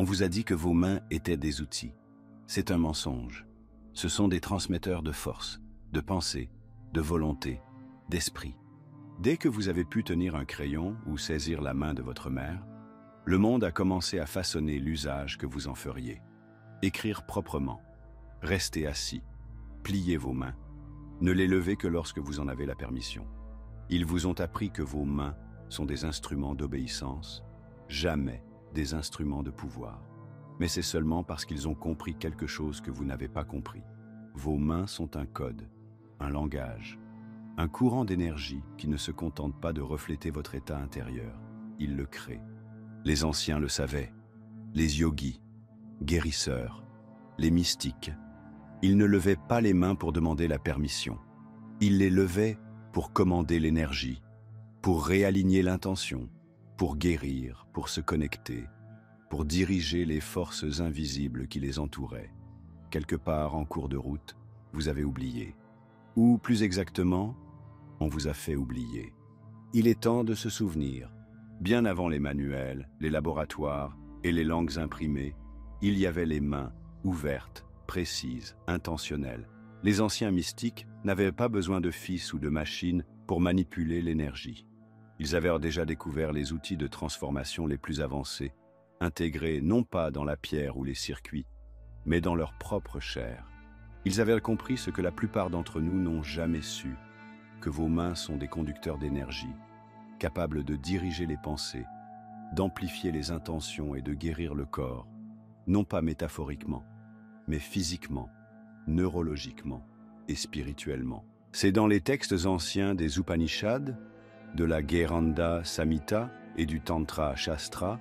On vous a dit que vos mains étaient des outils. C'est un mensonge. Ce sont des transmetteurs de force, de pensée, de volonté, d'esprit. Dès que vous avez pu tenir un crayon ou saisir la main de votre mère, le monde a commencé à façonner l'usage que vous en feriez. Écrire proprement, rester assis, plier vos mains, ne les levez que lorsque vous en avez la permission. Ils vous ont appris que vos mains sont des instruments d'obéissance, jamais des instruments de pouvoir. Mais c'est seulement parce qu'ils ont compris quelque chose que vous n'avez pas compris. Vos mains sont un code, un langage, un courant d'énergie qui ne se contente pas de refléter votre état intérieur. Il le crée. Les anciens le savaient. Les yogis, guérisseurs, les mystiques. Ils ne levaient pas les mains pour demander la permission. Ils les levaient pour commander l'énergie, pour réaligner l'intention, pour guérir, pour se connecter, pour diriger les forces invisibles qui les entouraient. Quelque part en cours de route, vous avez oublié. Ou plus exactement, on vous a fait oublier. Il est temps de se souvenir. Bien avant les manuels, les laboratoires et les langues imprimées, il y avait les mains ouvertes, précises, intentionnelles. Les anciens mystiques n'avaient pas besoin de fils ou de machines pour manipuler l'énergie. Ils avaient déjà découvert les outils de transformation les plus avancés, intégrés non pas dans la pierre ou les circuits, mais dans leur propre chair. Ils avaient compris ce que la plupart d'entre nous n'ont jamais su, que vos mains sont des conducteurs d'énergie, capables de diriger les pensées, d'amplifier les intentions et de guérir le corps, non pas métaphoriquement, mais physiquement, neurologiquement et spirituellement. C'est dans les textes anciens des Upanishads, de la Gheranda Samhita et du Tantra Shastra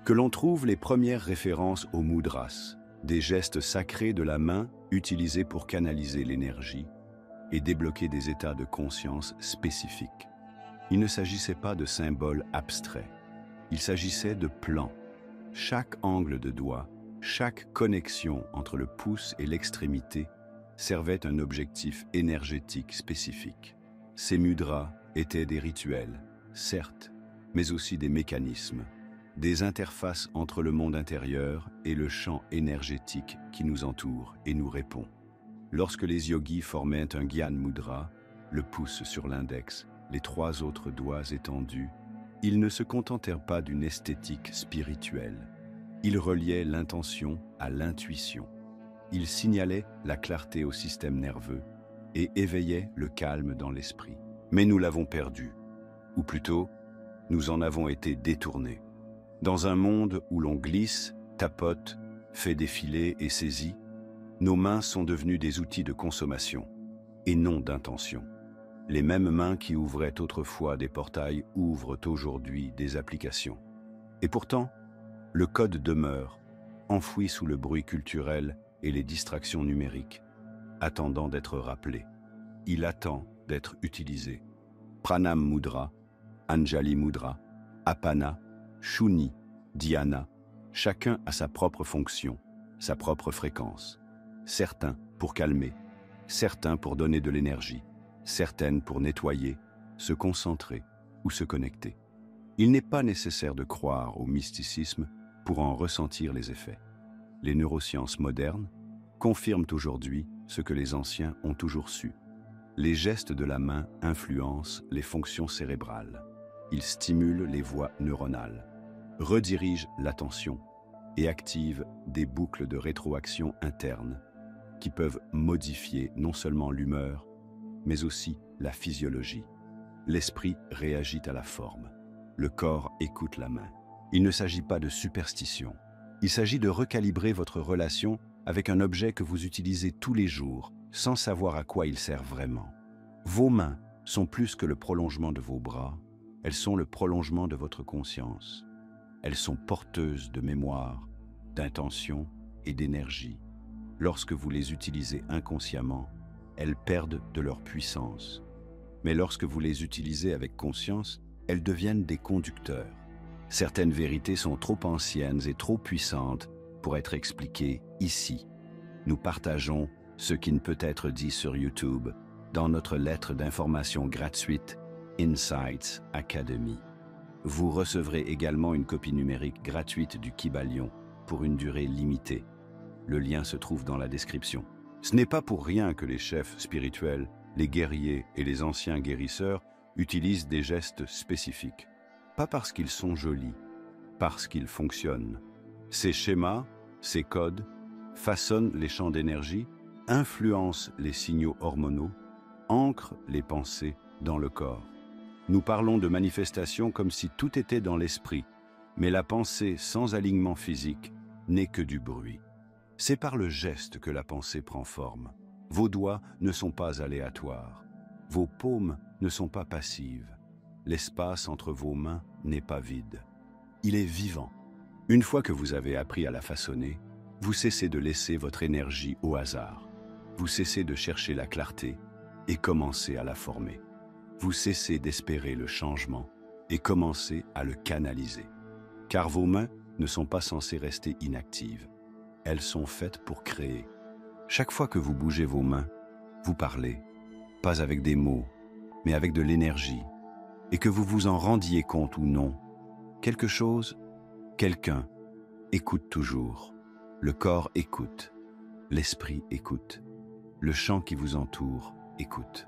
que l'on trouve les premières références aux mudras, des gestes sacrés de la main utilisés pour canaliser l'énergie et débloquer des états de conscience spécifiques. Il ne s'agissait pas de symboles abstraits, il s'agissait de plans. Chaque angle de doigt, chaque connexion entre le pouce et l'extrémité servait un objectif énergétique spécifique. Ces mudras étaient des rituels, certes, mais aussi des mécanismes, des interfaces entre le monde intérieur et le champ énergétique qui nous entoure et nous répond. Lorsque les yogis formaient un Gyan Mudra, le pouce sur l'index, les 3 autres doigts étendus, ils ne se contentèrent pas d'une esthétique spirituelle. Ils reliaient l'intention à l'intuition. Ils signalaient la clarté au système nerveux et éveillaient le calme dans l'esprit. Mais nous l'avons perdu, ou plutôt, nous en avons été détournés. Dans un monde où l'on glisse, tapote, fait défiler et saisit, nos mains sont devenues des outils de consommation, et non d'intention. Les mêmes mains qui ouvraient autrefois des portails ouvrent aujourd'hui des applications. Et pourtant, le code demeure, enfoui sous le bruit culturel et les distractions numériques, attendant d'être rappelé. Il attend d'être utilisé. Pranam Mudra, Anjali Mudra, Apana, Shuni, Dhyana, chacun a sa propre fonction, sa propre fréquence. Certains pour calmer, certains pour donner de l'énergie, certaines pour nettoyer, se concentrer ou se connecter. Il n'est pas nécessaire de croire au mysticisme pour en ressentir les effets. Les neurosciences modernes confirment aujourd'hui ce que les anciens ont toujours su. Les gestes de la main influencent les fonctions cérébrales. Ils stimulent les voies neuronales, redirigent l'attention et activent des boucles de rétroaction internes qui peuvent modifier non seulement l'humeur, mais aussi la physiologie. L'esprit réagit à la forme. Le corps écoute la main. Il ne s'agit pas de superstition. Il s'agit de recalibrer votre relation avec un objet que vous utilisez tous les jours, sans savoir à quoi il sert vraiment. Vos mains sont plus que le prolongement de vos bras, elles sont le prolongement de votre conscience. Elles sont porteuses de mémoire, d'intention et d'énergie. Lorsque vous les utilisez inconsciemment, elles perdent de leur puissance. Mais lorsque vous les utilisez avec conscience, elles deviennent des conducteurs. Certaines vérités sont trop anciennes et trop puissantes pour être expliquées ici. Nous partageons ce qui ne peut être dit sur YouTube dans notre lettre d'information gratuite Insights Academy. Vous recevrez également une copie numérique gratuite du Kybalion pour une durée limitée. Le lien se trouve dans la description. Ce n'est pas pour rien que les chefs spirituels, les guerriers et les anciens guérisseurs utilisent des gestes spécifiques. Pas parce qu'ils sont jolis, parce qu'ils fonctionnent. Ces schémas, ces codes, façonnent les champs d'énergie, influencent les signaux hormonaux, ancrent les pensées dans le corps. Nous parlons de manifestation comme si tout était dans l'esprit, mais la pensée sans alignement physique n'est que du bruit. C'est par le geste que la pensée prend forme. Vos doigts ne sont pas aléatoires. Vos paumes ne sont pas passives. L'espace entre vos mains n'est pas vide. Il est vivant. Une fois que vous avez appris à la façonner, vous cessez de laisser votre énergie au hasard. Vous cessez de chercher la clarté et commencez à la former. Vous cessez d'espérer le changement et commencez à le canaliser. Car vos mains ne sont pas censées rester inactives. Elles sont faites pour créer. Chaque fois que vous bougez vos mains, vous parlez, pas avec des mots, mais avec de l'énergie. Et que vous vous en rendiez compte ou non, quelque chose, quelqu'un, écoute toujours. Le corps écoute, l'esprit écoute, le champ qui vous entoure écoute.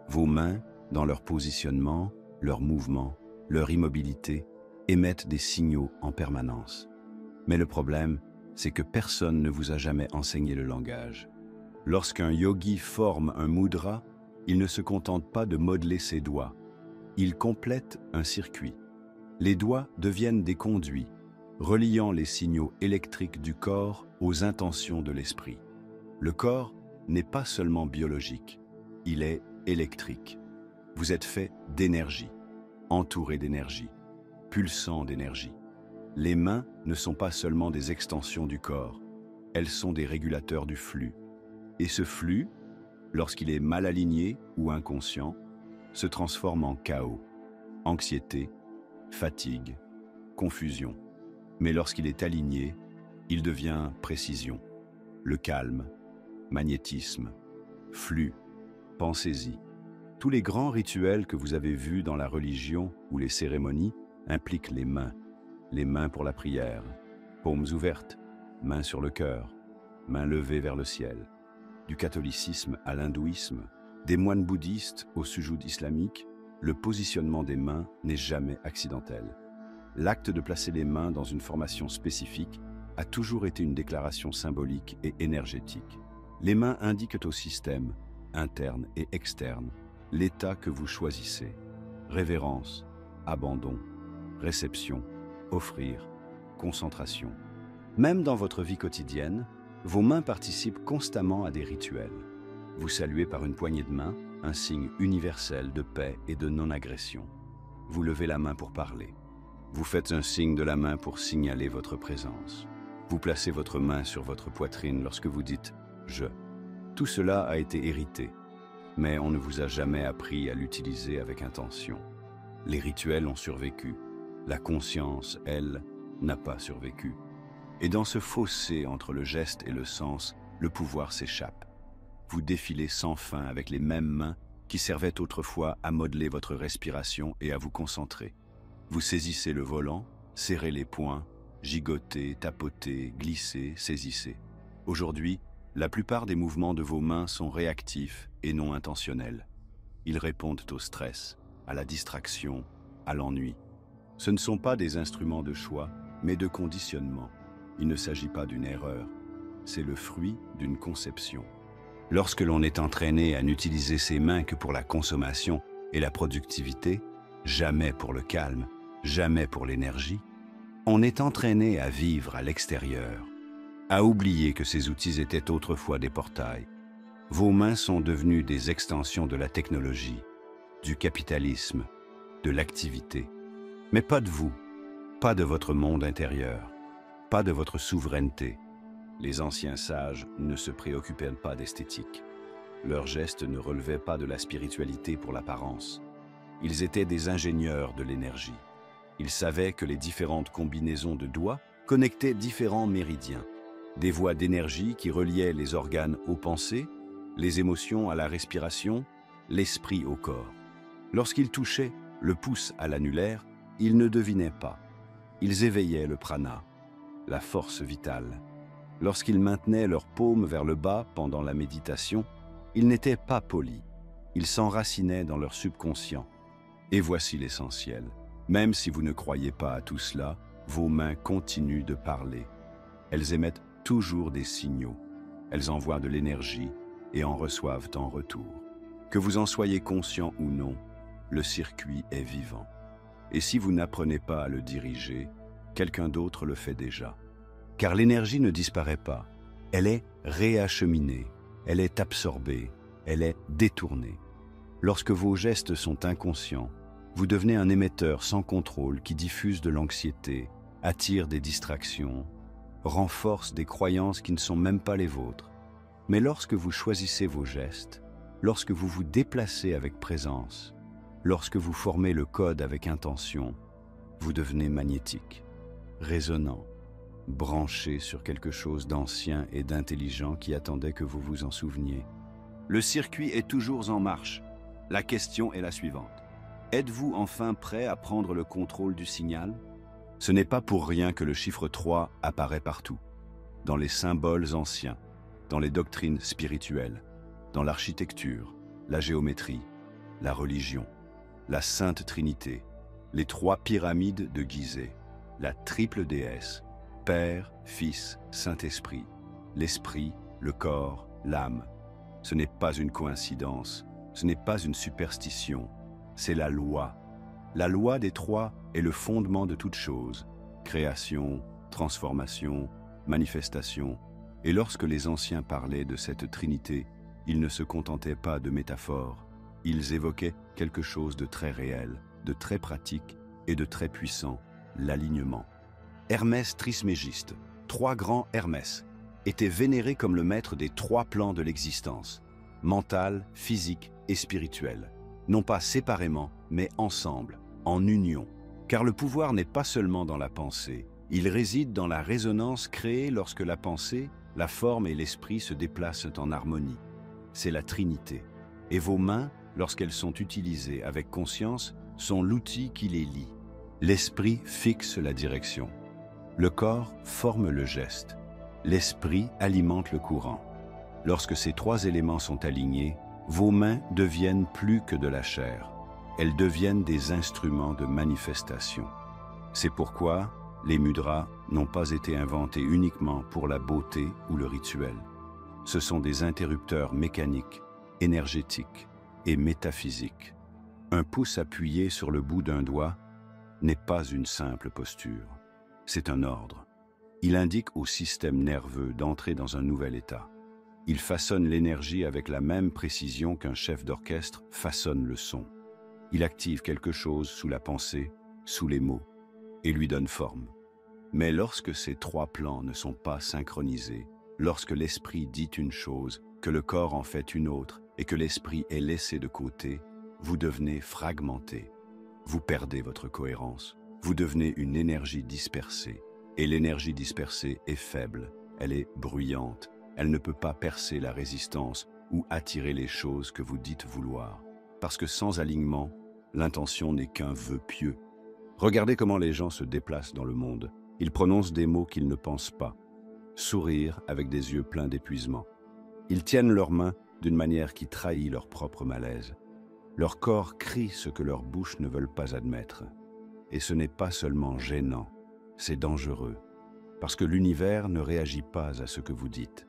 Vos mains, dans leur positionnement, leur mouvement, leur immobilité, émettent des signaux en permanence. Mais le problème, c'est que personne ne vous a jamais enseigné le langage. Lorsqu'un yogi forme un mudra, il ne se contente pas de modeler ses doigts. Il complète un circuit. Les doigts deviennent des conduits, reliant les signaux électriques du corps aux intentions de l'esprit. Le corps n'est pas seulement biologique, il est électrique. Vous êtes fait d'énergie, entouré d'énergie, pulsant d'énergie. Les mains ne sont pas seulement des extensions du corps, elles sont des régulateurs du flux. Et ce flux, lorsqu'il est mal aligné ou inconscient, se transforme en chaos, anxiété, fatigue, confusion. Mais lorsqu'il est aligné, il devient précision, le calme, magnétisme, flux, pensez-y. Tous les grands rituels que vous avez vus dans la religion ou les cérémonies impliquent les mains pour la prière, paumes ouvertes, mains sur le cœur, mains levées vers le ciel. Du catholicisme à l'hindouisme, des moines bouddhistes au sujoud islamique, le positionnement des mains n'est jamais accidentel. L'acte de placer les mains dans une formation spécifique a toujours été une déclaration symbolique et énergétique. Les mains indiquent au système, interne et externe, l'état que vous choisissez. Révérence, abandon, réception, offrir, concentration. Même dans votre vie quotidienne, vos mains participent constamment à des rituels. Vous saluez par une poignée de main, un signe universel de paix et de non-agression. Vous levez la main pour parler. Vous faites un signe de la main pour signaler votre présence. Vous placez votre main sur votre poitrine lorsque vous dites « je ». Tout cela a été hérité, mais on ne vous a jamais appris à l'utiliser avec intention. Les rituels ont survécu. La conscience, elle, n'a pas survécu. Et dans ce fossé entre le geste et le sens, le pouvoir s'échappe. Vous défilez sans fin avec les mêmes mains qui servaient autrefois à modeler votre respiration et à vous concentrer. Vous saisissez le volant, serrez les poings, gigotez, tapotez, glissez, saisissez. Aujourd'hui, la plupart des mouvements de vos mains sont réactifs et non intentionnels. Ils répondent au stress, à la distraction, à l'ennui. Ce ne sont pas des instruments de choix, mais de conditionnement. Il ne s'agit pas d'une erreur, c'est le fruit d'une conception. Lorsque l'on est entraîné à n'utiliser ses mains que pour la consommation et la productivité, jamais pour le calme, jamais pour l'énergie, on est entraîné à vivre à l'extérieur, à oublier que ces outils étaient autrefois des portails. Vos mains sont devenues des extensions de la technologie, du capitalisme, de l'activité. Mais pas de vous, pas de votre monde intérieur, pas de votre souveraineté. Les anciens sages ne se préoccupaient pas d'esthétique. Leurs gestes ne relevaient pas de la spiritualité pour l'apparence. Ils étaient des ingénieurs de l'énergie. Ils savaient que les différentes combinaisons de doigts connectaient différents méridiens, des voies d'énergie qui reliaient les organes aux pensées, les émotions à la respiration, l'esprit au corps. Lorsqu'ils touchaient le pouce à l'annulaire, ils ne devinaient pas. Ils éveillaient le prana. la force vitale. Lorsqu'ils maintenaient leurs paumes vers le bas pendant la méditation, ils n'étaient pas polis, ils s'enracinaient dans leur subconscient. Et voici l'essentiel. Même si vous ne croyez pas à tout cela, vos mains continuent de parler. Elles émettent toujours des signaux. Elles envoient de l'énergie et en reçoivent en retour. Que vous en soyez conscient ou non, le circuit est vivant. Et si vous n'apprenez pas à le diriger, quelqu'un d'autre le fait déjà. Car l'énergie ne disparaît pas, elle est réacheminée, elle est absorbée, elle est détournée. Lorsque vos gestes sont inconscients, vous devenez un émetteur sans contrôle qui diffuse de l'anxiété, attire des distractions, renforce des croyances qui ne sont même pas les vôtres. Mais lorsque vous choisissez vos gestes, lorsque vous vous déplacez avec présence, lorsque vous formez le code avec intention, vous devenez magnétique, résonnant, branché sur quelque chose d'ancien et d'intelligent qui attendait que vous vous en souveniez. Le circuit est toujours en marche. La question est la suivante. Êtes-vous enfin prêt à prendre le contrôle du signal? Ce n'est pas pour rien que le chiffre 3 apparaît partout, dans les symboles anciens, dans les doctrines spirituelles, dans l'architecture, la géométrie, la religion, la Sainte Trinité, les 3 pyramides de Gizeh, la triple déesse, Père, Fils, Saint-Esprit, l'esprit, le corps, l'âme. Ce n'est pas une coïncidence, ce n'est pas une superstition, c'est la loi. La loi des 3 est le fondement de toute chose, création, transformation, manifestation. Et lorsque les anciens parlaient de cette Trinité, ils ne se contentaient pas de métaphores, ils évoquaient quelque chose de très réel, de très pratique et de très puissant, l'alignement. Hermès Trismégiste, 3 grands Hermès, était vénéré comme le maître des 3 plans de l'existence, mental, physique et spirituel, non pas séparément, mais ensemble, en union. Car le pouvoir n'est pas seulement dans la pensée, il réside dans la résonance créée lorsque la pensée, la forme et l'esprit se déplacent en harmonie. C'est la Trinité. Et vos mains, lorsqu'elles sont utilisées avec conscience, sont l'outil qui les lie. L'esprit fixe la direction. Le corps forme le geste. L'esprit alimente le courant. Lorsque ces 3 éléments sont alignés, vos mains deviennent plus que de la chair. Elles deviennent des instruments de manifestation. C'est pourquoi les mudras n'ont pas été inventés uniquement pour la beauté ou le rituel. Ce sont des interrupteurs mécaniques, énergétiques et métaphysiques. Un pouce appuyé sur le bout d'un doigt n'est pas une simple posture. C'est un ordre. Il indique au système nerveux d'entrer dans un nouvel état. Il façonne l'énergie avec la même précision qu'un chef d'orchestre façonne le son. Il active quelque chose sous la pensée, sous les mots, et lui donne forme. Mais lorsque ces 3 plans ne sont pas synchronisés, lorsque l'esprit dit une chose, que le corps en fait une autre, et que l'esprit est laissé de côté, vous devenez fragmenté. Vous perdez votre cohérence. Vous devenez une énergie dispersée. Et l'énergie dispersée est faible, elle est bruyante, elle ne peut pas percer la résistance ou attirer les choses que vous dites vouloir. Parce que sans alignement, l'intention n'est qu'un vœu pieux. Regardez comment les gens se déplacent dans le monde. Ils prononcent des mots qu'ils ne pensent pas. Sourire avec des yeux pleins d'épuisement. Ils tiennent leurs mains d'une manière qui trahit leur propre malaise. Leur corps crie ce que leur bouche ne veulent pas admettre. Et ce n'est pas seulement gênant, c'est dangereux. Parce que l'univers ne réagit pas à ce que vous dites.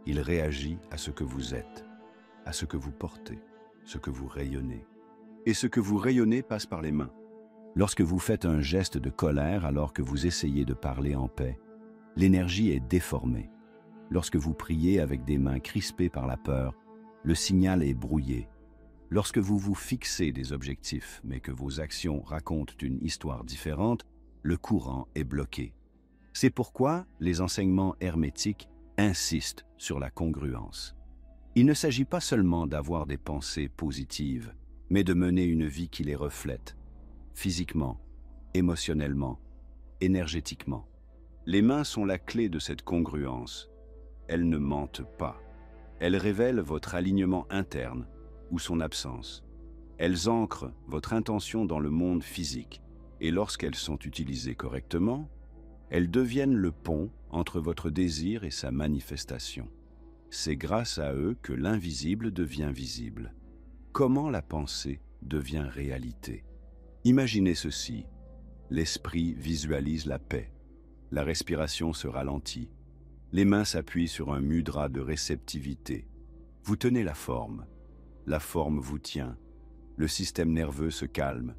Il réagit à ce que vous êtes, à ce que vous portez, ce que vous rayonnez. Et ce que vous rayonnez passe par les mains. Lorsque vous faites un geste de colère alors que vous essayez de parler en paix, l'énergie est déformée. Lorsque vous priez avec des mains crispées par la peur, le signal est brouillé. Lorsque vous vous fixez des objectifs, mais que vos actions racontent une histoire différente, le courant est bloqué. C'est pourquoi les enseignements hermétiques insistent sur la congruence. Il ne s'agit pas seulement d'avoir des pensées positives, mais de mener une vie qui les reflète, physiquement, émotionnellement, énergétiquement. Les mains sont la clé de cette congruence. Elles ne mentent pas. Elles révèlent votre alignement interne ou son absence. Elles ancrent votre intention dans le monde physique et lorsqu'elles sont utilisées correctement, Elles deviennent le pont entre votre désir et sa manifestation. C'est grâce à eux que l'invisible devient visible. Comment la pensée devient réalité? Imaginez ceci. L'esprit visualise la paix. La respiration se ralentit. Les mains s'appuient sur un mudra de réceptivité. Vous tenez la forme. La forme vous tient. Le système nerveux se calme.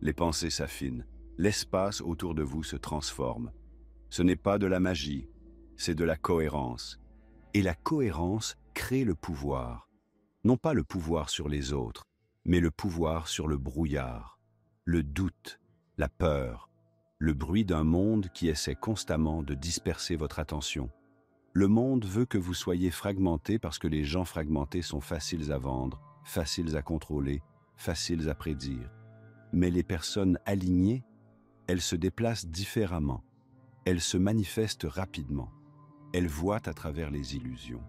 Les pensées s'affinent. L'espace autour de vous se transforme. Ce n'est pas de la magie, c'est de la cohérence. Et la cohérence crée le pouvoir. Non pas le pouvoir sur les autres, mais le pouvoir sur le brouillard, le doute, la peur, le bruit d'un monde qui essaie constamment de disperser votre attention. Le monde veut que vous soyez fragmentés parce que les gens fragmentés sont faciles à vendre, faciles à contrôler, faciles à prédire. Mais les personnes alignées, elles se déplacent différemment. Elles se manifestent rapidement. Elles voient à travers les illusions.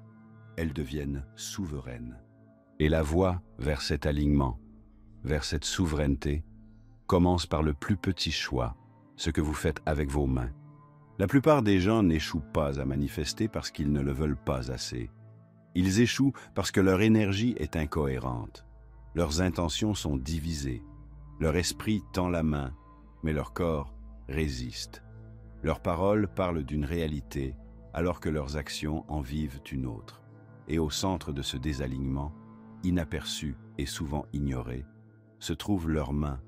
Elles deviennent souveraines. Et la voie vers cet alignement, vers cette souveraineté, commence par le plus petit choix, ce que vous faites avec vos mains. La plupart des gens n'échouent pas à manifester parce qu'ils ne le veulent pas assez. Ils échouent parce que leur énergie est incohérente. Leurs intentions sont divisées. Leur esprit tend la main, mais leur corps résiste. Leurs paroles parlent d'une réalité, alors que leurs actions en vivent une autre. Et au centre de ce désalignement, inaperçu et souvent ignoré, se trouvent leurs mains,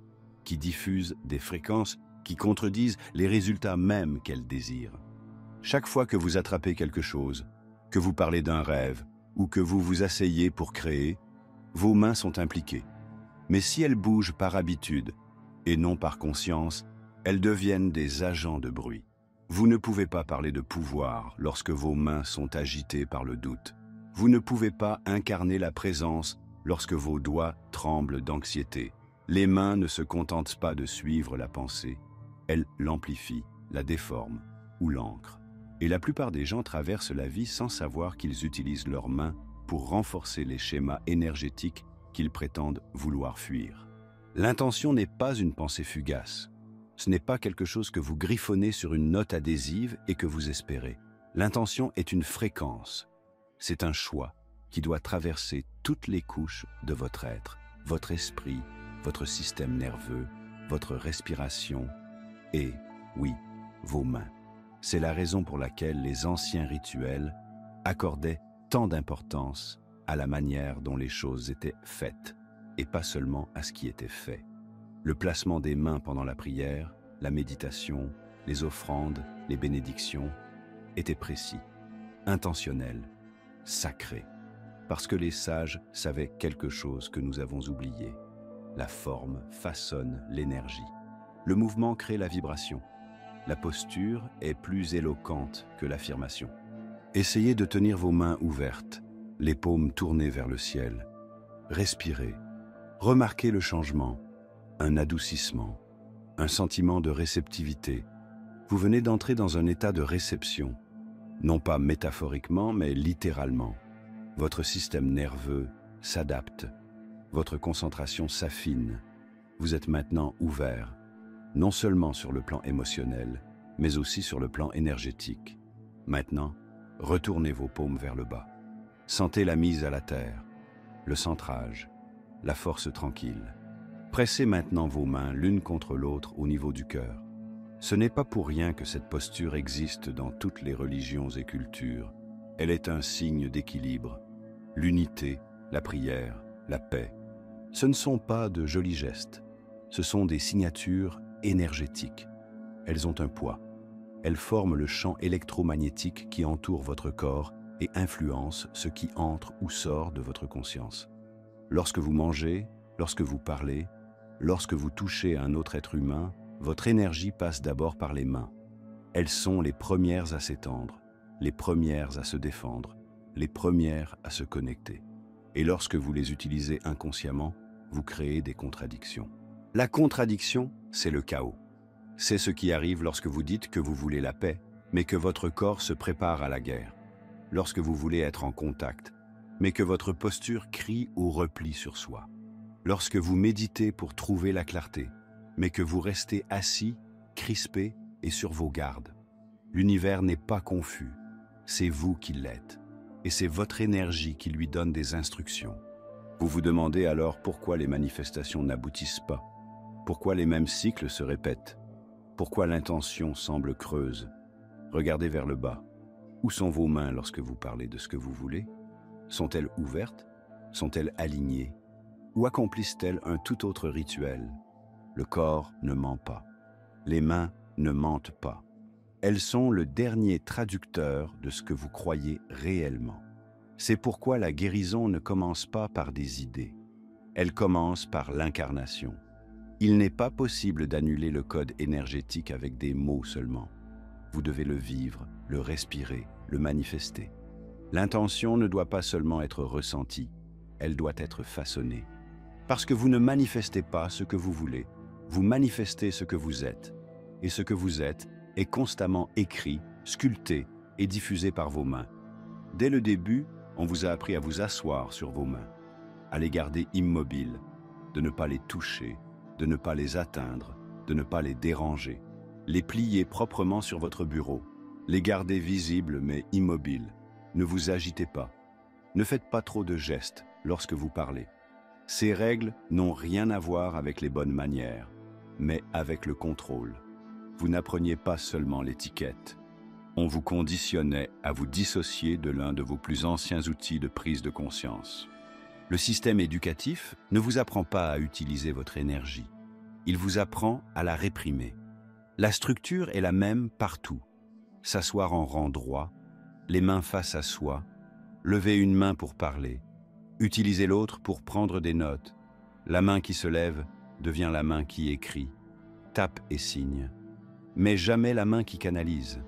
qui diffusent des fréquences qui contredisent les résultats mêmes qu'elles désirent. Chaque fois que vous attrapez quelque chose, que vous parlez d'un rêve ou que vous vous asseyez pour créer, vos mains sont impliquées. Mais si elles bougent par habitude et non par conscience, elles deviennent des agents de bruit. Vous ne pouvez pas parler de pouvoir lorsque vos mains sont agitées par le doute. Vous ne pouvez pas incarner la présence lorsque vos doigts tremblent d'anxiété. Les mains ne se contentent pas de suivre la pensée, elles l'amplifient, la déforment ou l'ancrent. Et la plupart des gens traversent la vie sans savoir qu'ils utilisent leurs mains pour renforcer les schémas énergétiques qu'ils prétendent vouloir fuir. L'intention n'est pas une pensée fugace. Ce n'est pas quelque chose que vous griffonnez sur une note adhésive et que vous espérez. L'intention est une fréquence. C'est un choix qui doit traverser toutes les couches de votre être, votre esprit, votre système nerveux, votre respiration et, oui, vos mains. C'est la raison pour laquelle les anciens rituels accordaient tant d'importance à la manière dont les choses étaient faites et pas seulement à ce qui était fait. Le placement des mains pendant la prière, la méditation, les offrandes, les bénédictions étaient précis, intentionnels, sacrés, parce que les sages savaient quelque chose que nous avons oublié. La forme façonne l'énergie. Le mouvement crée la vibration. La posture est plus éloquente que l'affirmation. Essayez de tenir vos mains ouvertes, les paumes tournées vers le ciel. Respirez. Remarquez le changement, un adoucissement, un sentiment de réceptivité. Vous venez d'entrer dans un état de réception, non pas métaphoriquement, mais littéralement. Votre système nerveux s'adapte, votre concentration s'affine. Vous êtes maintenant ouvert, non seulement sur le plan émotionnel, mais aussi sur le plan énergétique. Maintenant, retournez vos paumes vers le bas. Sentez la mise à la terre, le centrage, la force tranquille. Pressez maintenant vos mains l'une contre l'autre au niveau du cœur. Ce n'est pas pour rien que cette posture existe dans toutes les religions et cultures. Elle est un signe d'équilibre, l'unité, la prière, la paix. Ce ne sont pas de jolis gestes, ce sont des signatures énergétiques. Elles ont un poids. Elles forment le champ électromagnétique qui entoure votre corps et influence ce qui entre ou sort de votre conscience. Lorsque vous mangez, lorsque vous parlez, lorsque vous touchez un autre être humain, votre énergie passe d'abord par les mains. Elles sont les premières à s'étendre, les premières à se défendre, les premières à se connecter. Et lorsque vous les utilisez inconsciemment, vous créez des contradictions. La contradiction, c'est le chaos. C'est ce qui arrive lorsque vous dites que vous voulez la paix, mais que votre corps se prépare à la guerre. Lorsque vous voulez être en contact, mais que votre posture crie ou replie sur soi. Lorsque vous méditez pour trouver la clarté, mais que vous restez assis, crispé et sur vos gardes. L'univers n'est pas confus, c'est vous qui l'êtes, et c'est votre énergie qui lui donne des instructions. Vous vous demandez alors pourquoi les manifestations n'aboutissent pas, pourquoi les mêmes cycles se répètent, pourquoi l'intention semble creuse. Regardez vers le bas. Où sont vos mains lorsque vous parlez de ce que vous voulez? Sont-elles ouvertes? Sont-elles alignées? Ou accomplissent-elles un tout autre rituel? Le corps ne ment pas. Les mains ne mentent pas. Elles sont le dernier traducteur de ce que vous croyez réellement. C'est pourquoi la guérison ne commence pas par des idées. Elle commence par l'incarnation. Il n'est pas possible d'annuler le code énergétique avec des mots seulement. Vous devez le vivre, le respirer, le manifester. L'intention ne doit pas seulement être ressentie, elle doit être façonnée. Parce que vous ne manifestez pas ce que vous voulez, vous manifestez ce que vous êtes. Et ce que vous êtes est constamment écrit, sculpté et diffusé par vos mains. Dès le début, on vous a appris à vous asseoir sur vos mains, à les garder immobiles, de ne pas les toucher, de ne pas les atteindre, de ne pas les déranger, les plier proprement sur votre bureau, les garder visibles mais immobiles. Ne vous agitez pas. Ne faites pas trop de gestes lorsque vous parlez. Ces règles n'ont rien à voir avec les bonnes manières, mais avec le contrôle. Vous n'appreniez pas seulement l'étiquette. On vous conditionnait à vous dissocier de l'un de vos plus anciens outils de prise de conscience. Le système éducatif ne vous apprend pas à utiliser votre énergie. Il vous apprend à la réprimer. La structure est la même partout. S'asseoir en rang droit, les mains face à soi, lever une main pour parler, utiliser l'autre pour prendre des notes. La main qui se lève devient la main qui écrit, tape et signe. Mais jamais la main qui canalise,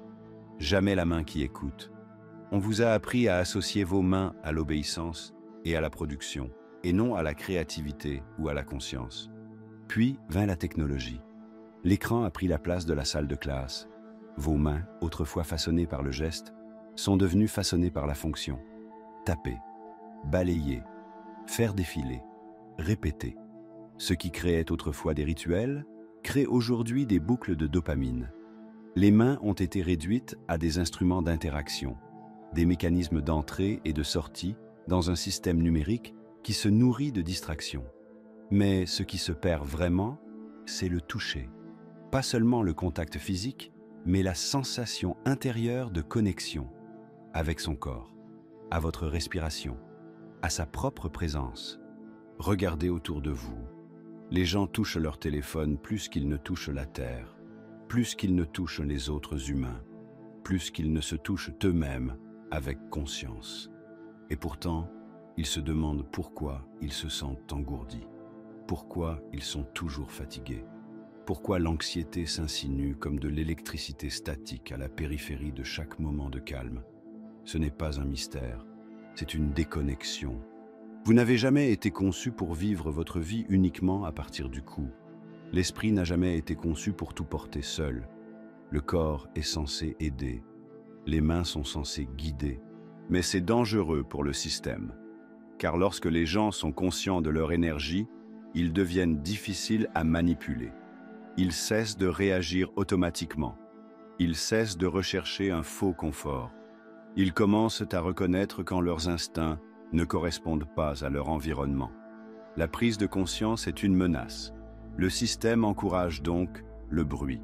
jamais la main qui écoute. On vous a appris à associer vos mains à l'obéissance et à la production, et non à la créativité ou à la conscience. Puis vint la technologie. L'écran a pris la place de la salle de classe. Vos mains, autrefois façonnées par le geste, sont devenues façonnées par la fonction. Taper, balayer, faire défiler, répéter. Ce qui créait autrefois des rituels crée aujourd'hui des boucles de dopamine. Les mains ont été réduites à des instruments d'interaction, des mécanismes d'entrée et de sortie dans un système numérique qui se nourrit de distractions. Mais ce qui se perd vraiment, c'est le toucher. Pas seulement le contact physique, mais la sensation intérieure de connexion avec son corps, à votre respiration, à sa propre présence. Regardez autour de vous. Les gens touchent leur téléphone plus qu'ils ne touchent la terre, plus qu'ils ne touchent les autres humains, plus qu'ils ne se touchent eux-mêmes avec conscience. Et pourtant, ils se demandent pourquoi ils se sentent engourdis, pourquoi ils sont toujours fatigués, pourquoi l'anxiété s'insinue comme de l'électricité statique à la périphérie de chaque moment de calme. Ce n'est pas un mystère, c'est une déconnexion. Vous n'avez jamais été conçu pour vivre votre vie uniquement à partir du cou. L'esprit n'a jamais été conçu pour tout porter seul. Le corps est censé aider. Les mains sont censées guider. Mais c'est dangereux pour le système. Car lorsque les gens sont conscients de leur énergie, ils deviennent difficiles à manipuler. Ils cessent de réagir automatiquement. Ils cessent de rechercher un faux confort. Ils commencent à reconnaître quand leurs instincts ne correspondent pas à leur environnement. La prise de conscience est une menace. Le système encourage donc le bruit,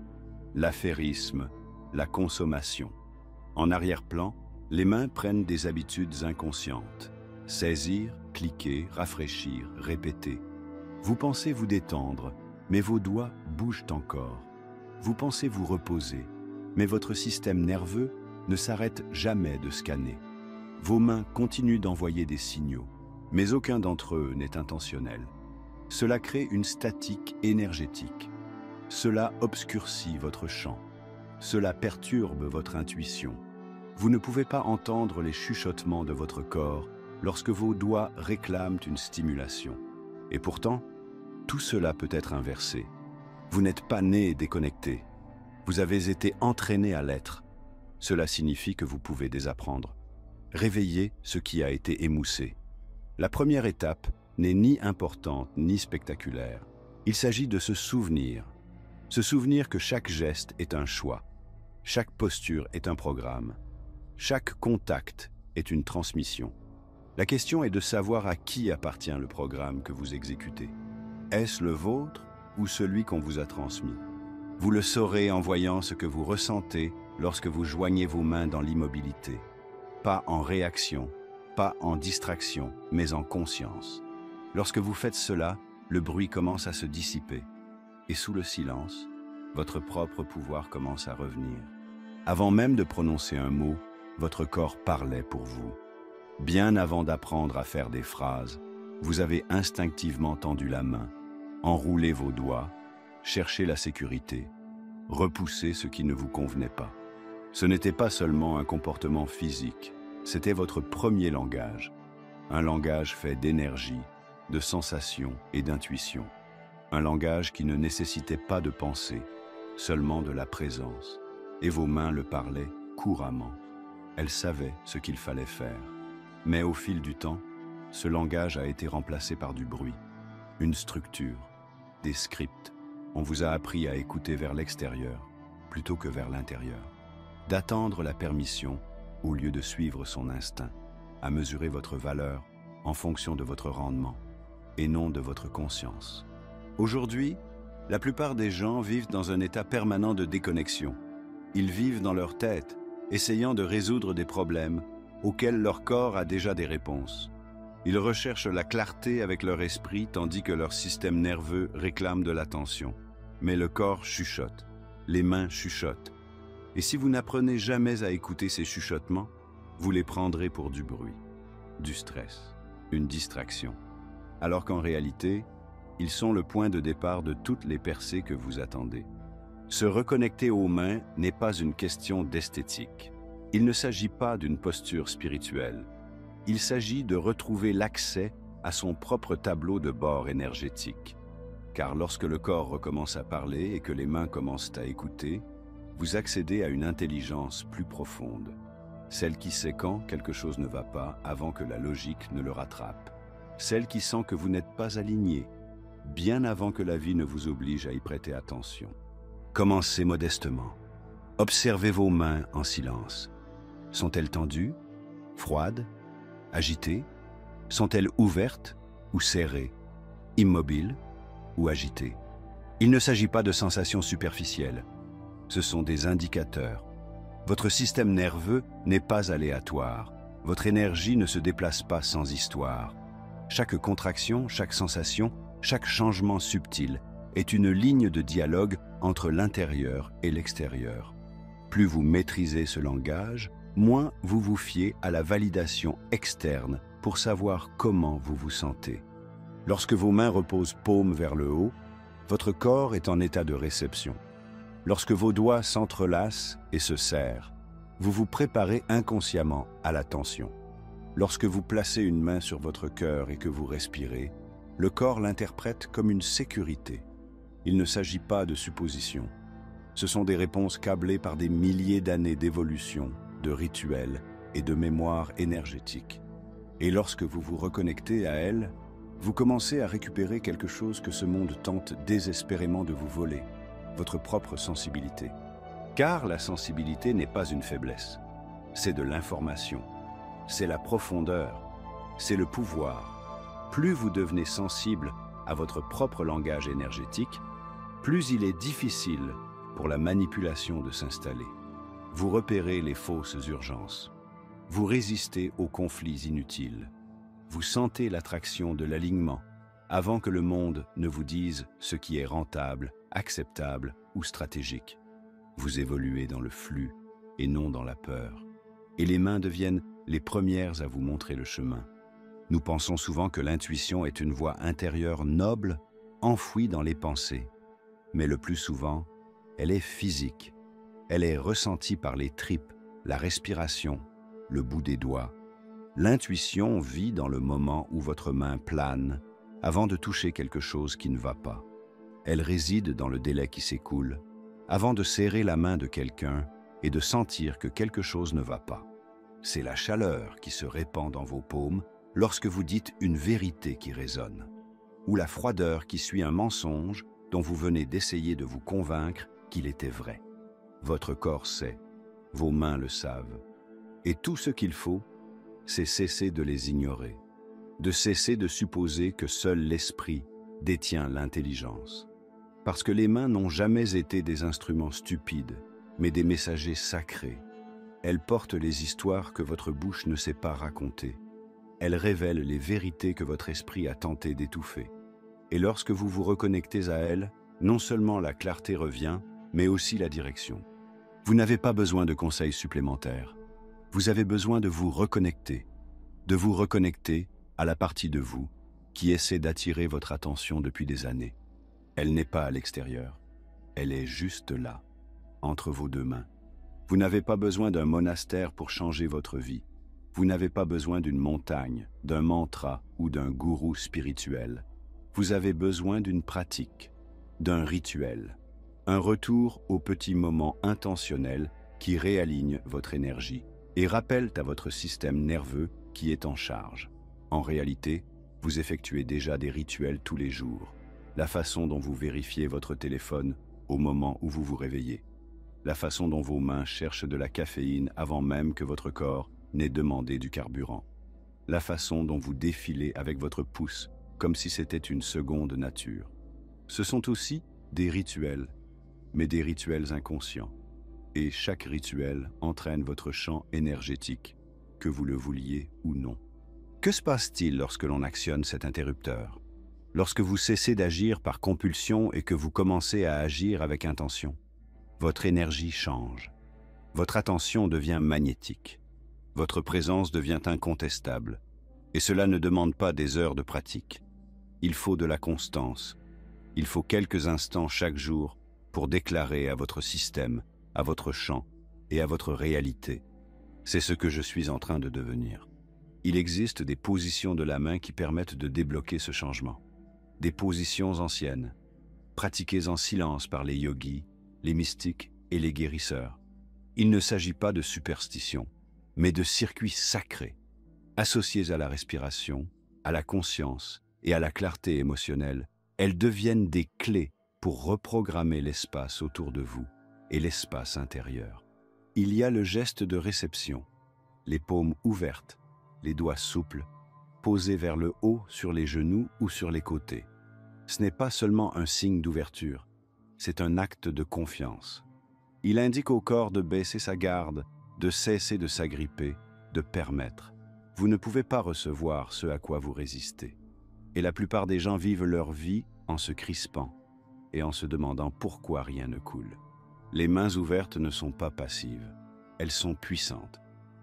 l'affairisme, la consommation. En arrière-plan, les mains prennent des habitudes inconscientes. Saisir, cliquer, rafraîchir, répéter. Vous pensez vous détendre, mais vos doigts bougent encore. Vous pensez vous reposer, mais votre système nerveux ne s'arrête jamais de scanner. Vos mains continuent d'envoyer des signaux, mais aucun d'entre eux n'est intentionnel. Cela crée une statique énergétique. Cela obscurcit votre champ. Cela perturbe votre intuition. Vous ne pouvez pas entendre les chuchotements de votre corps lorsque vos doigts réclament une stimulation. Et pourtant, tout cela peut être inversé. Vous n'êtes pas né déconnecté. Vous avez été entraîné à l'être. Cela signifie que vous pouvez désapprendre. Réveiller ce qui a été émoussé. La première étape n'est ni importante ni spectaculaire. Il s'agit de se souvenir que chaque geste est un choix. Chaque posture est un programme. Chaque contact est une transmission. La question est de savoir à qui appartient le programme que vous exécutez. Est-ce le vôtre ou celui qu'on vous a transmis? Vous le saurez en voyant ce que vous ressentez lorsque vous joignez vos mains dans l'immobilité. Pas en réaction, pas en distraction, mais en conscience. Lorsque vous faites cela, le bruit commence à se dissiper. Et sous le silence, votre propre pouvoir commence à revenir. Avant même de prononcer un mot, votre corps parlait pour vous. Bien avant d'apprendre à faire des phrases, vous avez instinctivement tendu la main, enroulé vos doigts, cherché la sécurité, repoussé ce qui ne vous convenait pas. Ce n'était pas seulement un comportement physique, c'était votre premier langage. Un langage fait d'énergie, de sensations et d'intuition. Un langage qui ne nécessitait pas de pensée, seulement de la présence. Et vos mains le parlaient couramment. Elles savaient ce qu'il fallait faire. Mais au fil du temps, ce langage a été remplacé par du bruit, une structure, des scripts. On vous a appris à écouter vers l'extérieur plutôt que vers l'intérieur, d'attendre la permission au lieu de suivre son instinct, à mesurer votre valeur en fonction de votre rendement et non de votre conscience. Aujourd'hui, la plupart des gens vivent dans un état permanent de déconnexion. Ils vivent dans leur tête, essayant de résoudre des problèmes auxquels leur corps a déjà des réponses. Ils recherchent la clarté avec leur esprit tandis que leur système nerveux réclame de l'attention. Mais le corps chuchote, les mains chuchotent. Et si vous n'apprenez jamais à écouter ces chuchotements, vous les prendrez pour du bruit, du stress, une distraction. Alors qu'en réalité, ils sont le point de départ de toutes les percées que vous attendez. Se reconnecter aux mains n'est pas une question d'esthétique. Il ne s'agit pas d'une posture spirituelle. Il s'agit de retrouver l'accès à son propre tableau de bord énergétique. Car lorsque le corps recommence à parler et que les mains commencent à écouter, vous accédez à une intelligence plus profonde, celle qui sait quand quelque chose ne va pas avant que la logique ne le rattrape, celle qui sent que vous n'êtes pas aligné, bien avant que la vie ne vous oblige à y prêter attention. Commencez modestement. Observez vos mains en silence. Sont-elles tendues, froides, agitées? Sont-elles ouvertes ou serrées, immobiles ou agitées? Il ne s'agit pas de sensations superficielles. Ce sont des indicateurs. Votre système nerveux n'est pas aléatoire. Votre énergie ne se déplace pas sans histoire. Chaque contraction, chaque sensation, chaque changement subtil est une ligne de dialogue entre l'intérieur et l'extérieur. Plus vous maîtrisez ce langage, moins vous vous fiez à la validation externe pour savoir comment vous vous sentez. Lorsque vos mains reposent paumes vers le haut, votre corps est en état de réception. Lorsque vos doigts s'entrelacent et se serrent, vous vous préparez inconsciemment à la tension. Lorsque vous placez une main sur votre cœur et que vous respirez, le corps l'interprète comme une sécurité. Il ne s'agit pas de suppositions. Ce sont des réponses câblées par des milliers d'années d'évolution, de rituels et de mémoire énergétique. Et lorsque vous vous reconnectez à elles, vous commencez à récupérer quelque chose que ce monde tente désespérément de vous voler, votre propre sensibilité. Car la sensibilité n'est pas une faiblesse, c'est de l'information, c'est la profondeur, c'est le pouvoir. Plus vous devenez sensible à votre propre langage énergétique, plus il est difficile pour la manipulation de s'installer. Vous repérez les fausses urgences. Vous résistez aux conflits inutiles. Vous sentez l'attraction de l'alignement avant que le monde ne vous dise ce qui est rentable, acceptable ou stratégique. Vous évoluez dans le flux et non dans la peur. Et les mains deviennent les premières à vous montrer le chemin. Nous pensons souvent que l'intuition est une voix intérieure noble, enfouie dans les pensées. Mais le plus souvent, elle est physique. Elle est ressentie par les tripes, la respiration, le bout des doigts. L'intuition vit dans le moment où votre main plane avant de toucher quelque chose qui ne va pas. Elle réside dans le délai qui s'écoule avant de serrer la main de quelqu'un et de sentir que quelque chose ne va pas. C'est la chaleur qui se répand dans vos paumes lorsque vous dites une vérité qui résonne, ou la froideur qui suit un mensonge dont vous venez d'essayer de vous convaincre qu'il était vrai. Votre corps sait, vos mains le savent. Et tout ce qu'il faut, c'est cesser de les ignorer, de cesser de supposer que seul l'esprit détient l'intelligence. Parce que les mains n'ont jamais été des instruments stupides, mais des messagers sacrés. Elles portent les histoires que votre bouche ne sait pas raconter. Elles révèlent les vérités que votre esprit a tenté d'étouffer. Et lorsque vous vous reconnectez à elles, non seulement la clarté revient, mais aussi la direction. Vous n'avez pas besoin de conseils supplémentaires. Vous avez besoin de vous reconnecter à la partie de vous qui essaie d'attirer votre attention depuis des années. Elle n'est pas à l'extérieur, elle est juste là, entre vos deux mains. Vous n'avez pas besoin d'un monastère pour changer votre vie. Vous n'avez pas besoin d'une montagne, d'un mantra ou d'un gourou spirituel. Vous avez besoin d'une pratique, d'un rituel, un retour aux petits moments intentionnels qui réalignent votre énergie et rappellent à votre système nerveux qui est en charge. En réalité, vous effectuez déjà des rituels tous les jours. La façon dont vous vérifiez votre téléphone au moment où vous vous réveillez. La façon dont vos mains cherchent de la caféine avant même que votre corps n'ait demandé du carburant. La façon dont vous défilez avec votre pouce comme si c'était une seconde nature. Ce sont aussi des rituels, mais des rituels inconscients. Et chaque rituel entraîne votre champ énergétique, que vous le vouliez ou non. Que se passe-t-il lorsque l'on actionne cet interrupteur? Lorsque vous cessez d'agir par compulsion et que vous commencez à agir avec intention? Votre énergie change. Votre attention devient magnétique. Votre présence devient incontestable. Et cela ne demande pas des heures de pratique. Il faut de la constance. Il faut quelques instants chaque jour pour déclarer à votre système, à votre champ et à votre réalité. C'est ce que je suis en train de devenir. Il existe des positions de la main qui permettent de débloquer ce changement. Des positions anciennes, pratiquées en silence par les yogis, les mystiques et les guérisseurs. Il ne s'agit pas de superstition, mais de circuits sacrés, associés à la respiration, à la conscience et à la clarté émotionnelle. Elles deviennent des clés pour reprogrammer l'espace autour de vous et l'espace intérieur. Il y a le geste de réception, les paumes ouvertes, les doigts souples, posés vers le haut sur les genoux ou sur les côtés. Ce n'est pas seulement un signe d'ouverture, c'est un acte de confiance. Il indique au corps de baisser sa garde, de cesser de s'agripper, de permettre. Vous ne pouvez pas recevoir ce à quoi vous résistez. Et la plupart des gens vivent leur vie en se crispant et en se demandant pourquoi rien ne coule. Les mains ouvertes ne sont pas passives, elles sont puissantes.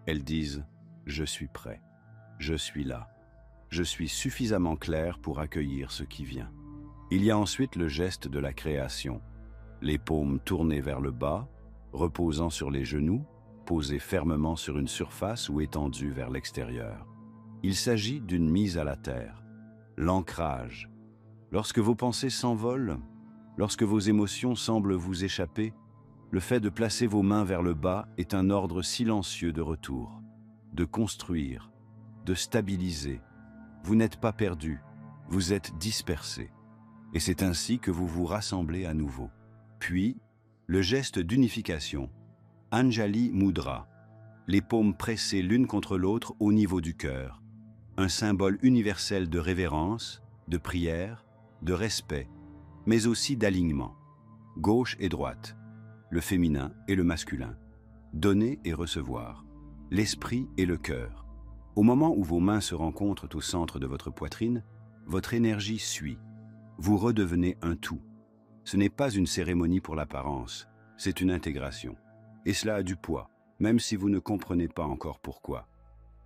Elles disent « Je suis prêt, je suis là, je suis suffisamment clair pour accueillir ce qui vient ». Il y a ensuite le geste de la création, les paumes tournées vers le bas, reposant sur les genoux, posées fermement sur une surface ou étendues vers l'extérieur. Il s'agit d'une mise à la terre, l'ancrage. Lorsque vos pensées s'envolent, lorsque vos émotions semblent vous échapper, le fait de placer vos mains vers le bas est un ordre silencieux de retour, de construire, de stabiliser. Vous n'êtes pas perdu, vous êtes dispersé. Et c'est ainsi que vous vous rassemblez à nouveau. Puis, le geste d'unification, Anjali Mudra, les paumes pressées l'une contre l'autre au niveau du cœur, un symbole universel de révérence, de prière, de respect, mais aussi d'alignement. Gauche et droite, le féminin et le masculin, donner et recevoir, l'esprit et le cœur. Au moment où vos mains se rencontrent au centre de votre poitrine, votre énergie suit. Vous redevenez un tout. Ce n'est pas une cérémonie pour l'apparence, c'est une intégration. Et cela a du poids, même si vous ne comprenez pas encore pourquoi.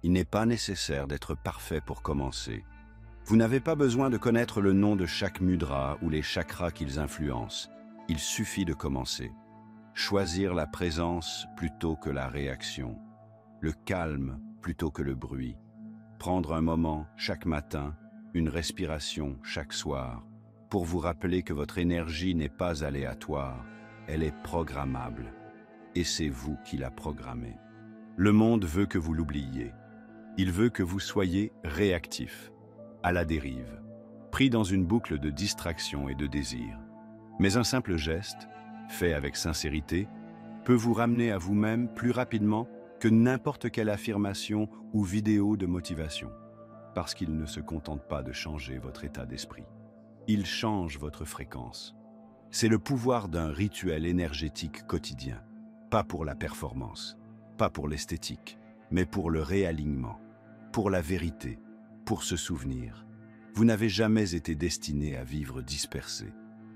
Il n'est pas nécessaire d'être parfait pour commencer. Vous n'avez pas besoin de connaître le nom de chaque mudra ou les chakras qu'ils influencent. Il suffit de commencer. Choisir la présence plutôt que la réaction. Le calme plutôt que le bruit. Prendre un moment chaque matin, une respiration chaque soir, pour vous rappeler que votre énergie n'est pas aléatoire, elle est programmable. Et c'est vous qui la programmez. Le monde veut que vous l'oubliez. Il veut que vous soyez réactif, à la dérive, pris dans une boucle de distraction et de désir. Mais un simple geste, fait avec sincérité, peut vous ramener à vous-même plus rapidement que n'importe quelle affirmation ou vidéo de motivation, parce qu'il ne se contente pas de changer votre état d'esprit. Il change votre fréquence. C'est le pouvoir d'un rituel énergétique quotidien, pas pour la performance, pas pour l'esthétique, mais pour le réalignement, pour la vérité, pour se souvenir. Vous n'avez jamais été destiné à vivre dispersé.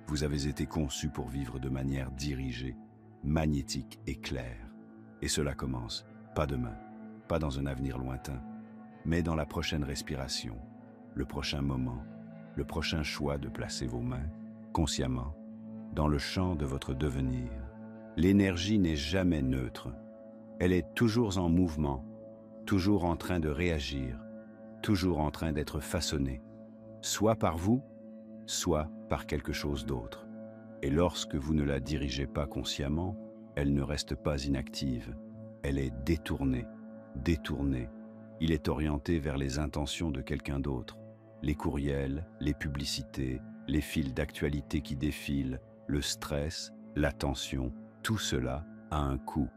Vous avez été conçu pour vivre de manière dirigée, magnétique et claire. Et cela commence, pas demain, pas dans un avenir lointain, mais dans la prochaine respiration, le prochain moment, le prochain choix de placer vos mains, consciemment, dans le champ de votre devenir. L'énergie n'est jamais neutre. Elle est toujours en mouvement, toujours en train de réagir, toujours en train d'être façonnée, soit par vous, soit par quelque chose d'autre. Et lorsque vous ne la dirigez pas consciemment, elle ne reste pas inactive. Elle est détournée, détournée. Il est orienté vers les intentions de quelqu'un d'autre. Les courriels, les publicités, les fils d'actualité qui défilent, le stress, la tension, tout cela a un coût.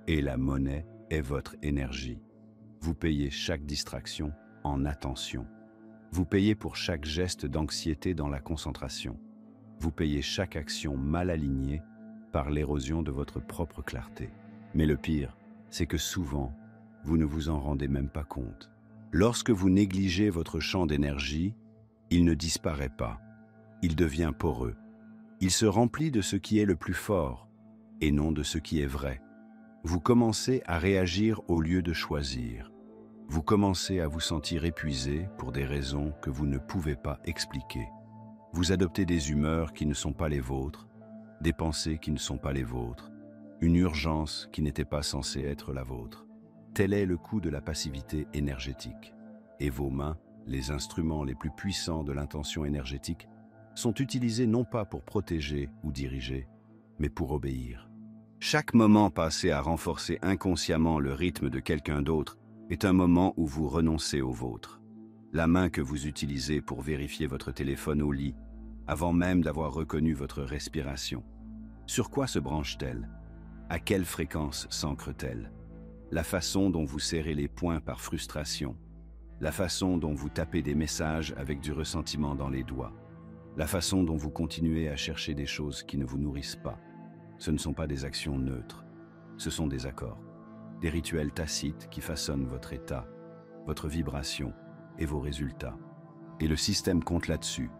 Et la monnaie est votre énergie. Vous payez chaque distraction en attention. Vous payez pour chaque geste d'anxiété dans la concentration. Vous payez chaque action mal alignée par l'érosion de votre propre clarté. Mais le pire, c'est que souvent, vous ne vous en rendez même pas compte. Lorsque vous négligez votre champ d'énergie, il ne disparaît pas. Il devient poreux. Il se remplit de ce qui est le plus fort et non de ce qui est vrai. Vous commencez à réagir au lieu de choisir. Vous commencez à vous sentir épuisé pour des raisons que vous ne pouvez pas expliquer. Vous adoptez des humeurs qui ne sont pas les vôtres, des pensées qui ne sont pas les vôtres, une urgence qui n'était pas censée être la vôtre. Tel est le coût de la passivité énergétique. Et vos mains, les instruments les plus puissants de l'intention énergétique, sont utilisés non pas pour protéger ou diriger, mais pour obéir. Chaque moment passé à renforcer inconsciemment le rythme de quelqu'un d'autre est un moment où vous renoncez au vôtre. La main que vous utilisez pour vérifier votre téléphone au lit, avant même d'avoir reconnu votre respiration. Sur quoi se branche-t-elle? À quelle fréquence s'ancre-t-elle? La façon dont vous serrez les poings par frustration, la façon dont vous tapez des messages avec du ressentiment dans les doigts, la façon dont vous continuez à chercher des choses qui ne vous nourrissent pas. Ce ne sont pas des actions neutres, ce sont des accords, des rituels tacites qui façonnent votre état, votre vibration et vos résultats. Et le système compte là-dessus.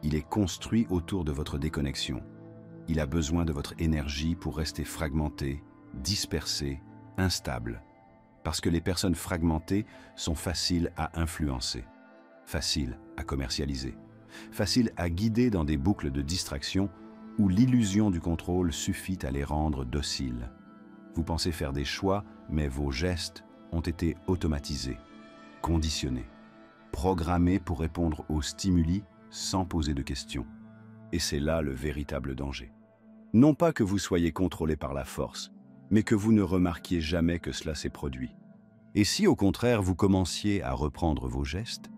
Il est construit autour de votre déconnexion. Il a besoin de votre énergie pour rester fragmenté, dispersé, instable. Parce que les personnes fragmentées sont faciles à influencer, faciles à commercialiser, faciles à guider dans des boucles de distraction où l'illusion du contrôle suffit à les rendre dociles. Vous pensez faire des choix, mais vos gestes ont été automatisés, conditionnés, programmés pour répondre aux stimuli sans poser de questions. Et c'est là le véritable danger. Non pas que vous soyez contrôlé par la force, mais que vous ne remarquiez jamais que cela s'est produit. Et si au contraire vous commenciez à reprendre vos gestes,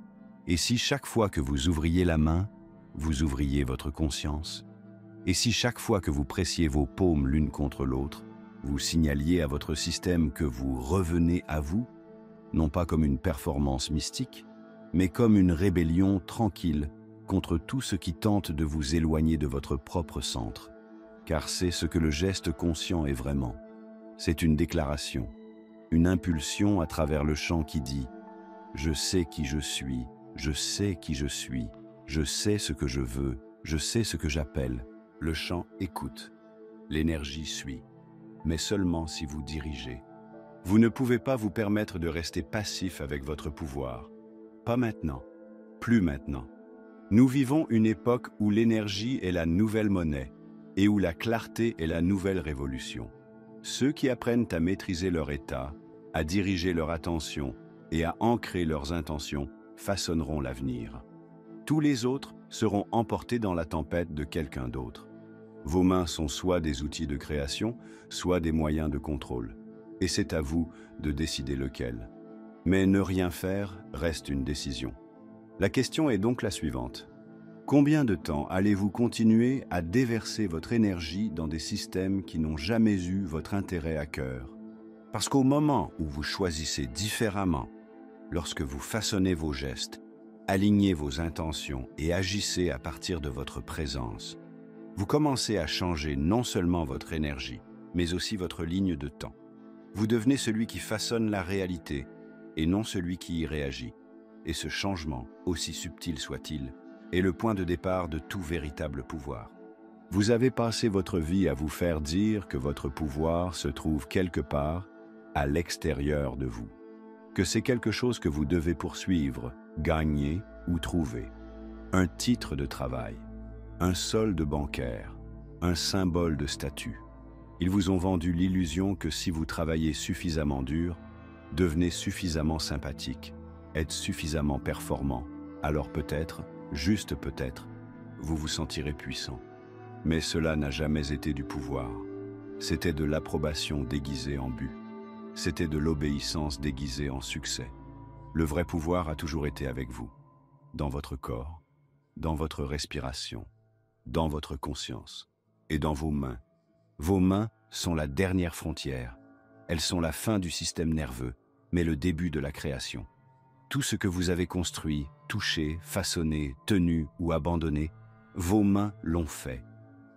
et si chaque fois que vous ouvriez la main, vous ouvriez votre conscience, et si chaque fois que vous pressiez vos paumes l'une contre l'autre, vous signaliez à votre système que vous revenez à vous, non pas comme une performance mystique, mais comme une rébellion tranquille contre tout ce qui tente de vous éloigner de votre propre centre. Car c'est ce que le geste conscient est vraiment. C'est une déclaration, une impulsion à travers le chant qui dit « Je sais qui je suis, je sais qui je suis, je sais ce que je veux, je sais ce que j'appelle ». Le chant écoute, l'énergie suit, mais seulement si vous dirigez. Vous ne pouvez pas vous permettre de rester passif avec votre pouvoir. Pas maintenant, plus maintenant. Nous vivons une époque où l'énergie est la nouvelle monnaie et où la clarté est la nouvelle révolution. Ceux qui apprennent à maîtriser leur état, à diriger leur attention et à ancrer leurs intentions façonneront l'avenir. Tous les autres seront emportés dans la tempête de quelqu'un d'autre. Vos mains sont soit des outils de création, soit des moyens de contrôle. Et c'est à vous de décider lequel. Mais ne rien faire reste une décision. La question est donc la suivante. Combien de temps allez-vous continuer à déverser votre énergie dans des systèmes qui n'ont jamais eu votre intérêt à cœur? Parce qu'au moment où vous choisissez différemment, lorsque vous façonnez vos gestes, alignez vos intentions et agissez à partir de votre présence, vous commencez à changer non seulement votre énergie, mais aussi votre ligne de temps. Vous devenez celui qui façonne la réalité et non celui qui y réagit. Et ce changement, aussi subtil soit-il, est le point de départ de tout véritable pouvoir. Vous avez passé votre vie à vous faire dire que votre pouvoir se trouve quelque part à l'extérieur de vous, que c'est quelque chose que vous devez poursuivre, gagner ou trouver. Un titre de travail, un solde bancaire, un symbole de statut. Ils vous ont vendu l'illusion que si vous travaillez suffisamment dur, devenez suffisamment sympathique, êtes suffisamment performant, alors peut-être, juste peut-être, vous vous sentirez puissant. Mais cela n'a jamais été du pouvoir. C'était de l'approbation déguisée en but. C'était de l'obéissance déguisée en succès. Le vrai pouvoir a toujours été avec vous, dans votre corps, dans votre respiration, dans votre conscience et dans vos mains. Vos mains sont la dernière frontière. Elles sont la fin du système nerveux, mais le début de la création. Tout ce que vous avez construit, touché, façonné, tenu ou abandonné, vos mains l'ont fait.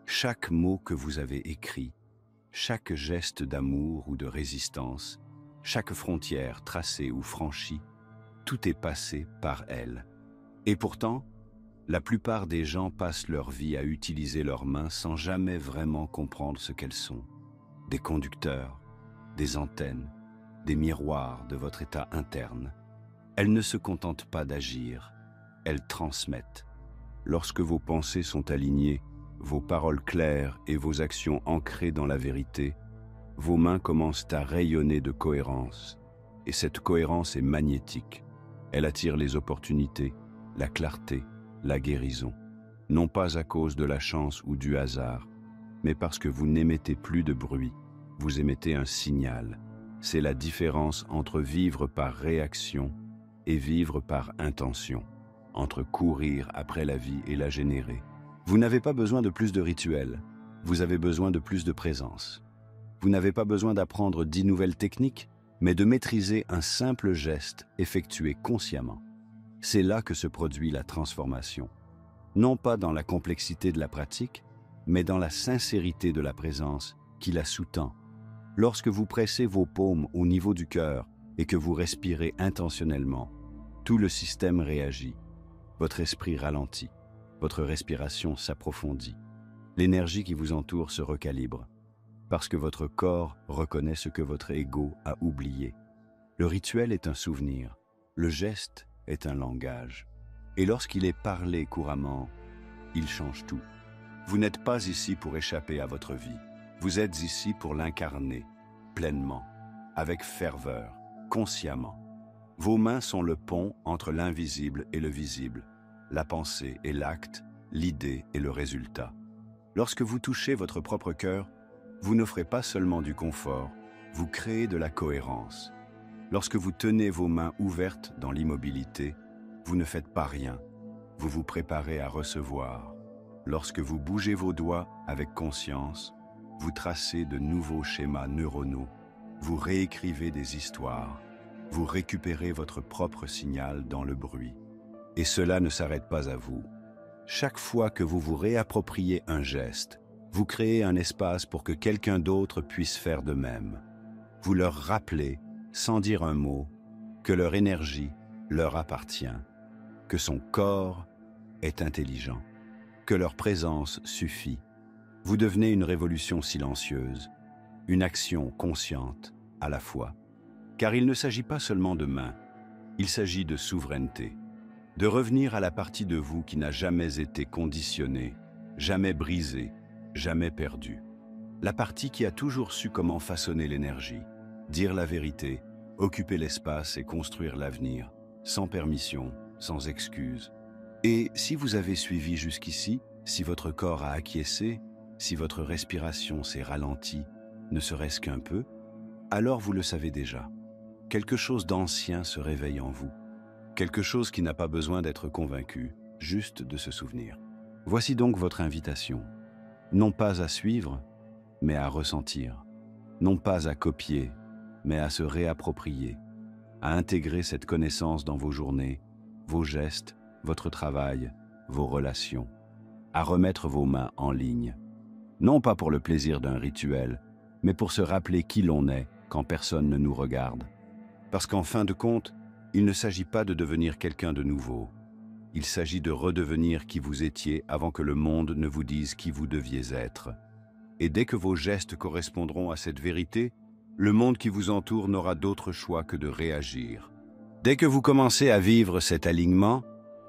Chaque mot que vous avez écrit, chaque geste d'amour ou de résistance, chaque frontière tracée ou franchie, tout est passé par elles. Et pourtant, la plupart des gens passent leur vie à utiliser leurs mains sans jamais vraiment comprendre ce qu'elles sont. Des conducteurs, des antennes, des miroirs de votre état interne. Elles ne se contentent pas d'agir, elles transmettent. Lorsque vos pensées sont alignées, vos paroles claires et vos actions ancrées dans la vérité, vos mains commencent à rayonner de cohérence. Et cette cohérence est magnétique. Elle attire les opportunités, la clarté, la guérison. Non pas à cause de la chance ou du hasard, mais parce que vous n'émettez plus de bruit, vous émettez un signal. C'est la différence entre vivre par réaction et vivre par intention, entre courir après la vie et la générer. Vous n'avez pas besoin de plus de rituels, vous avez besoin de plus de présence. Vous n'avez pas besoin d'apprendre 10 nouvelles techniques, mais de maîtriser un simple geste effectué consciemment. C'est là que se produit la transformation. Non pas dans la complexité de la pratique, mais dans la sincérité de la présence qui la sous-tend. Lorsque vous pressez vos paumes au niveau du cœur et que vous respirez intentionnellement, tout le système réagit. Votre esprit ralentit, votre respiration s'approfondit. L'énergie qui vous entoure se recalibre, parce que votre corps reconnaît ce que votre ego a oublié. Le rituel est un souvenir, le geste est un langage. Et lorsqu'il est parlé couramment, il change tout. Vous n'êtes pas ici pour échapper à votre vie. Vous êtes ici pour l'incarner, pleinement, avec ferveur, consciemment. Vos mains sont le pont entre l'invisible et le visible, la pensée et l'acte, l'idée et le résultat. Lorsque vous touchez votre propre cœur, vous n'offrez pas seulement du confort, vous créez de la cohérence. Lorsque vous tenez vos mains ouvertes dans l'immobilité, vous ne faites pas rien, vous vous préparez à recevoir. Lorsque vous bougez vos doigts avec conscience, vous tracez de nouveaux schémas neuronaux, vous réécrivez des histoires, vous récupérez votre propre signal dans le bruit. Et cela ne s'arrête pas à vous. Chaque fois que vous vous réappropriez un geste, vous créez un espace pour que quelqu'un d'autre puisse faire de même. Vous leur rappelez, sans dire un mot, que leur énergie leur appartient, que son corps est intelligent, que leur présence suffit. Vous devenez une révolution silencieuse, une action consciente à la fois. Car il ne s'agit pas seulement de mains, il s'agit de souveraineté, de revenir à la partie de vous qui n'a jamais été conditionnée, jamais brisée, jamais perdue. La partie qui a toujours su comment façonner l'énergie, dire la vérité, occuper l'espace et construire l'avenir, sans permission, sans excuse. Et si vous avez suivi jusqu'ici, si votre corps a acquiescé, si votre respiration s'est ralentie, ne serait-ce qu'un peu, alors vous le savez déjà. Quelque chose d'ancien se réveille en vous. Quelque chose qui n'a pas besoin d'être convaincu, juste de se souvenir. Voici donc votre invitation. Non pas à suivre, mais à ressentir. Non pas à copier, mais à se réapproprier. À intégrer cette connaissance dans vos journées, vos gestes, votre travail, vos relations. À remettre vos mains en ligne. Non pas pour le plaisir d'un rituel, mais pour se rappeler qui l'on est quand personne ne nous regarde. Parce qu'en fin de compte, il ne s'agit pas de devenir quelqu'un de nouveau. Il s'agit de redevenir qui vous étiez avant que le monde ne vous dise qui vous deviez être. Et dès que vos gestes correspondront à cette vérité, le monde qui vous entoure n'aura d'autre choix que de réagir. Dès que vous commencez à vivre cet alignement,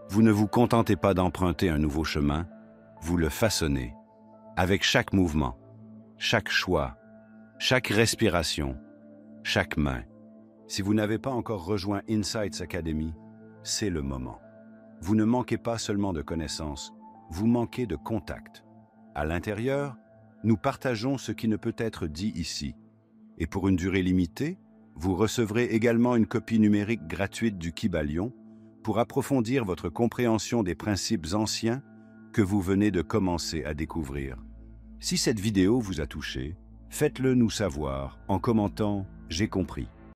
vous ne vous contentez pas d'emprunter un nouveau chemin, vous le façonnez. Avec chaque mouvement, chaque choix, chaque respiration, chaque main. Si vous n'avez pas encore rejoint Insights Academy, c'est le moment. Vous ne manquez pas seulement de connaissances, vous manquez de contact. À l'intérieur, nous partageons ce qui ne peut être dit ici. Et pour une durée limitée, vous recevrez également une copie numérique gratuite du Kybalion pour approfondir votre compréhension des principes anciens que vous venez de commencer à découvrir. Si cette vidéo vous a touché, faites-le nous savoir en commentant « J'ai compris ».